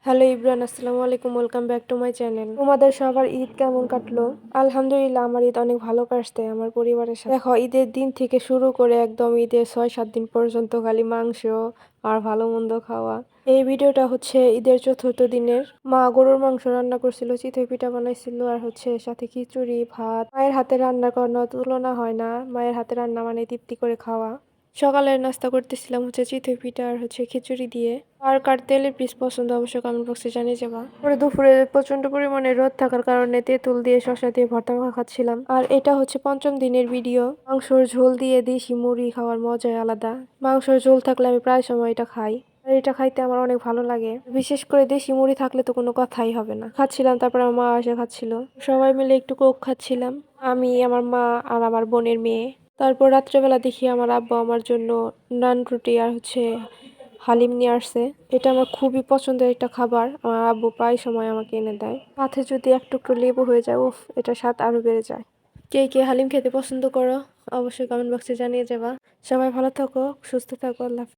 Hello Ibran, আসসালামু আলাইকুম। Welcome back to my channel. তোমাদের সবার ঈদ কেমন কাটলো? আলহামদুলিল্লাহ, আমার ঈদ অনেক ভালো কাটছে আমার পরিবারের সাথে। দেখো, ঈদের দিন থেকে শুরু করে একদম ঈদের 6-7 দিন পর্যন্ত খালি মাংস আর ভালো মন্দ খাওয়া। এই ভিডিওটা হচ্ছে ঈদের চতুর্থ দিনের। মা গরুর মাংস রান্না করছিল, চিতই পিঠা বানাইছিল, আর হচ্ছে সাথে খিচুড়ি ভাত। মায়ের হাতে রান্না কোনো তুলনা হয় না। মায়ের হাতে রান্না মানে তৃপ্তি করে খাওয়া। সকালের নাস্তা করতেছিলাম হচ্ছে চিতই পিঠা আর হচ্ছে খিচুড়ি দিয়ে। আর কার তেলের পিস পছন্দ অবশ্যই কমেন্ট বক্সে জানিয়ে যাবা। পরে দুপুরে প্রচন্ড পরিমাণে রোদ থাকার কারণে তেঁতুল দিয়ে শসা দিয়ে ভর্তা মাখা খাচ্ছিলাম। আর এটা হচ্ছে পঞ্চম দিনের ভিডিও। মাংসর ঝোল দিয়ে দেশি মুড়ি খাওয়ার মজাই আলাদা। মাংসর ঝোল থাকলে আমি প্রায় সময় এটা খাই। আর এটা খাইতে আমার অনেক ভালো লাগে। বিশেষ করে দেশি মুড়ি থাকলে তো কোনো কথাই হবে না। খাচ্ছিলাম, তারপর আমার মা এসে খাচ্ছিল। সবাই মিলে একটু কোক খাচ্ছিলাম, আমি, আমার মা আর আমার বোনের মেয়ে। তারপর রাত্রেবেলা দেখি আমার আব্বু আমার জন্য নান রুটি আর হচ্ছে হালিম নিয়ে আসছে। এটা আমার খুবই পছন্দের একটা খাবার। আমার আব্বু প্রায় সময় আমাকে এনে দেয়। সাথে যদি এক টুকরো লেবু হয়ে যায়, উফ, এটা স্বাদ আরো বেড়ে যায়। কে কে হালিম খেতে পছন্দ করো অবশ্যই কমেন্ট বক্সে জানিয়ে যাবা। সবাই ভালো থাকো, সুস্থ থাকো, আল্লাহ হাফেজ।